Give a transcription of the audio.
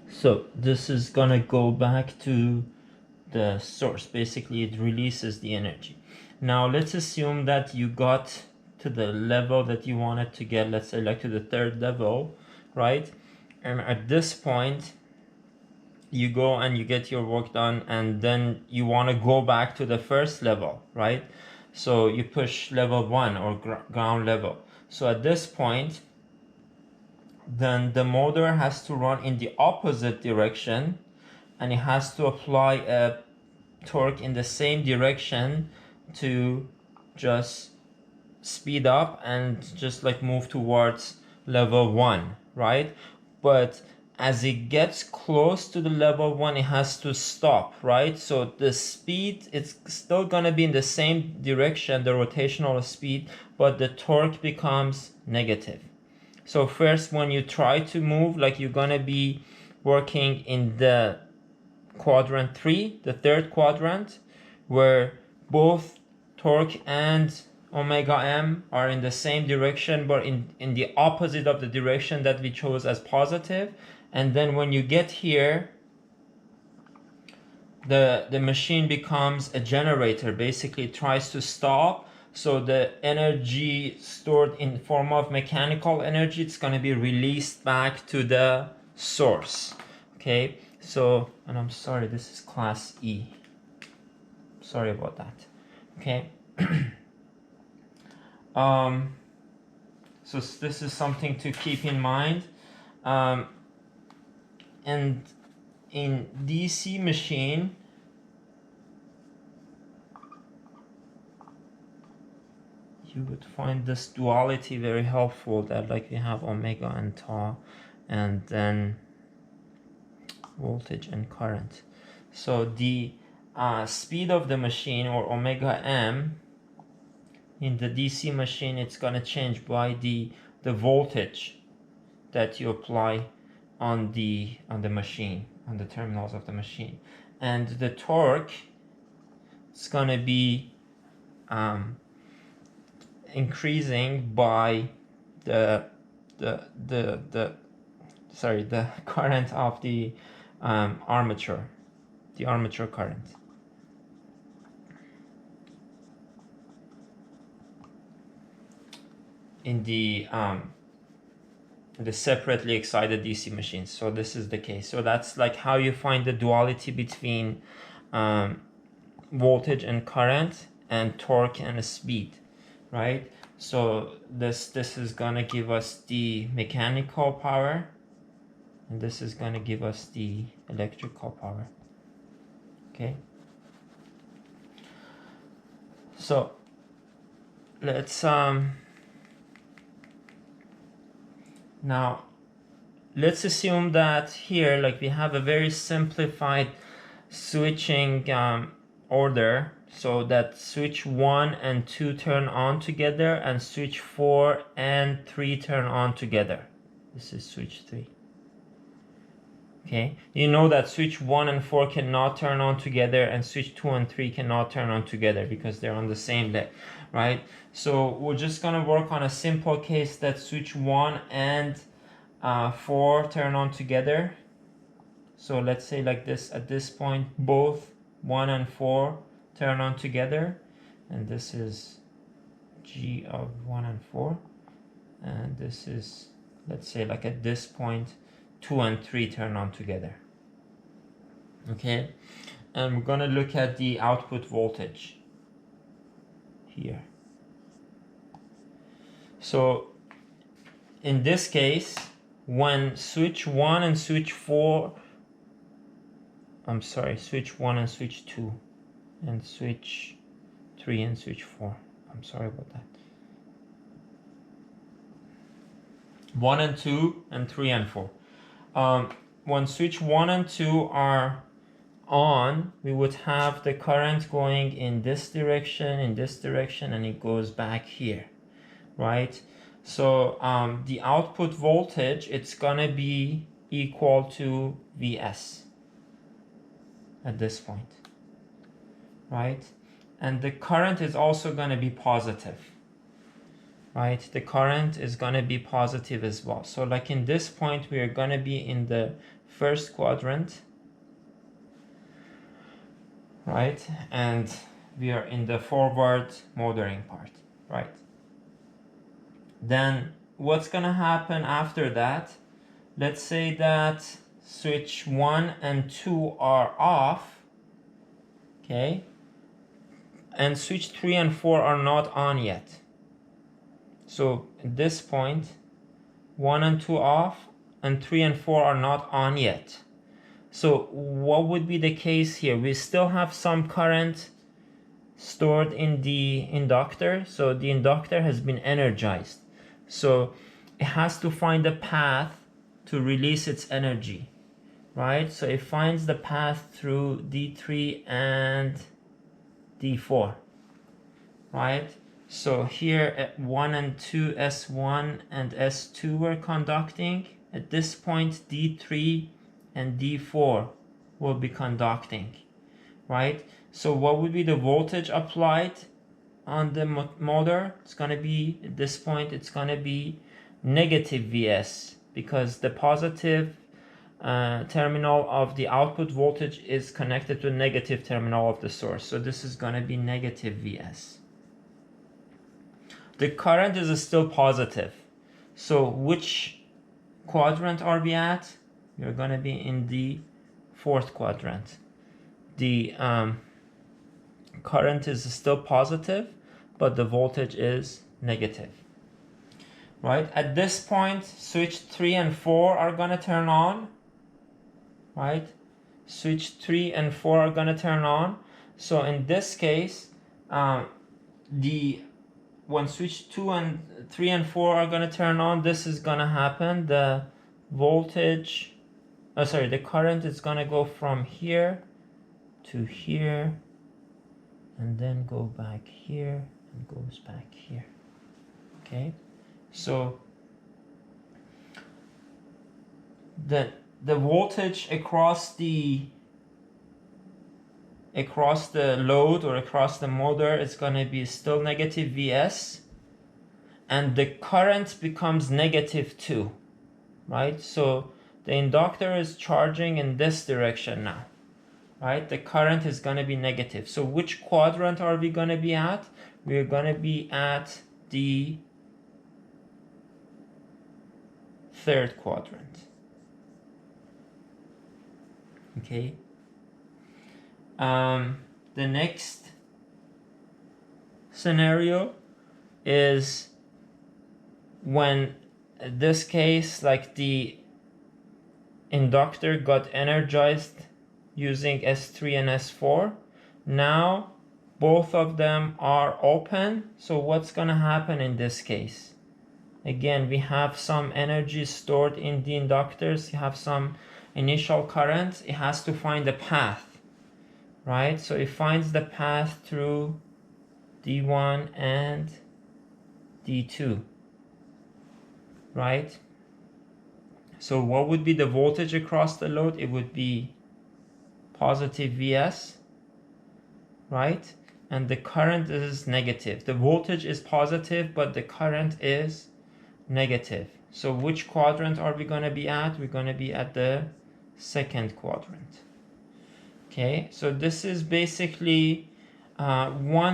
So this is gonna go back to the source. Basically, it releases the energy. Now let's assume that you got to the level that you wanted to get, let's say like to the third level, right? And at this point, you go and you get your work done, and then you want to go back to the first level, right? So you push level 1 or ground level. So at this point, then the motor has to run in the opposite direction, and it has to apply a torque in the same direction to just speed up and just like move towards level 1, right? But as it gets close to the level 1, it has to stop, right? So the speed, it's still gonna be in the same direction, the rotational speed, but the torque becomes negative. So first, when you try to move, like you're gonna be working in the quadrant 3, the third quadrant, where both torque and omega m are in the same direction, but in the opposite of the direction that we chose as positive. And then when you get here, the machine becomes a generator. Basically, it tries to stop. So the energy stored in form of mechanical energy, it's going to be released back to the source. Okay, so, and I'm sorry, this is class E. Sorry about that. Okay. So this is something to keep in mind. And in DC machine, you would find this duality very helpful, that like we have omega and tau, and then voltage and current. So the speed of the machine, or omega m, in the DC machine, it's going to change by the voltage that you apply on the machine, on the terminals of the machine. And the torque is going to be increasing by the current of the armature, the armature current. In the separately excited DC machines. So this is the case. So that's like how you find the duality between voltage and current, and torque and speed, right? So this is gonna give us the mechanical power, and this is gonna give us the electrical power. Okay. So let's now let's assume that here, like, we have a very simplified switching order, so that switch 1 and 2 turn on together, and switch 4 and 3 turn on together. This is switch 3. Okay, you know that switch 1 and 4 cannot turn on together, and switch 2 and 3 cannot turn on together because they're on the same leg, right? So we're just gonna work on a simple case that switch 1 and 4 turn on together. So let's say like this, at this point, both 1 and 4 turn on together, and this is G of 1 and 4, and this is, let's say like at this point, 2 and 3 turn on together. Okay, and we're gonna look at the output voltage here. So in this case, when switch 1 and switch 4, I'm sorry, switch 1 and switch 2, and switch 3 and switch 4, I'm sorry about that. 1 and 2 and 3 and 4. When switch 1 and 2 are on, we would have the current going in this direction, and it goes back here, right? So the output voltage, it's gonna be equal to Vs at this point, right? And the current is also gonna be positive, right? The current is going to be positive as well. So like in this point, we are going to be in the first quadrant, right? And we are in the forward motoring part, right? Then what's going to happen after that? Let's say that switch 1 and 2 are off, okay? And switch 3 and 4 are not on yet. So at this point, 1 and 2 off, and 3 and 4 are not on yet. So what would be the case here? We still have some current stored in the inductor. So the inductor has been energized. So it has to find a path to release its energy, right? So it finds the path through D3 and D4, right? So here at 1 and 2, S1 and S2 were conducting. At this point, D3 and D4 will be conducting, right? So what would be the voltage applied on the motor? It's going to be, at this point, it's going to be negative Vs, because the positive terminal of the output voltage is connected to the negative terminal of the source. So this is going to be negative Vs. The current is still positive. So which quadrant are we at? We're going to be in the fourth quadrant. The current is still positive, but the voltage is negative, right? At this point, switch 3 and 4 are going to turn on, right? Switch 3 and 4 are going to turn on. So in this case, when switch 2 and 3 and 4 are going to turn on, this is going to happen. The voltage, the current is going to go from here to here, and then go back here and goes back here. Okay, so the voltage across the load or across the motor is going to be still negative Vs, and the current becomes negative 2, right? So the inductor is charging in this direction now, right? The current is going to be negative. So which quadrant are we going to be at? We're going to be at the third quadrant. Okay. The next scenario is when, in this case, like the inductor got energized using S3 and S4. Now both of them are open. So what's going to happen in this case? Again, we have some energy stored in the inductors. You have some initial current. It has to find a path, right? So it finds the path through D1 and D2, right? So what would be the voltage across the load? It would be positive Vs, right? And the current is negative. The voltage is positive, but the current is negative. So which quadrant are we going to be at? We're going to be at the second quadrant. Okay, so this is basically one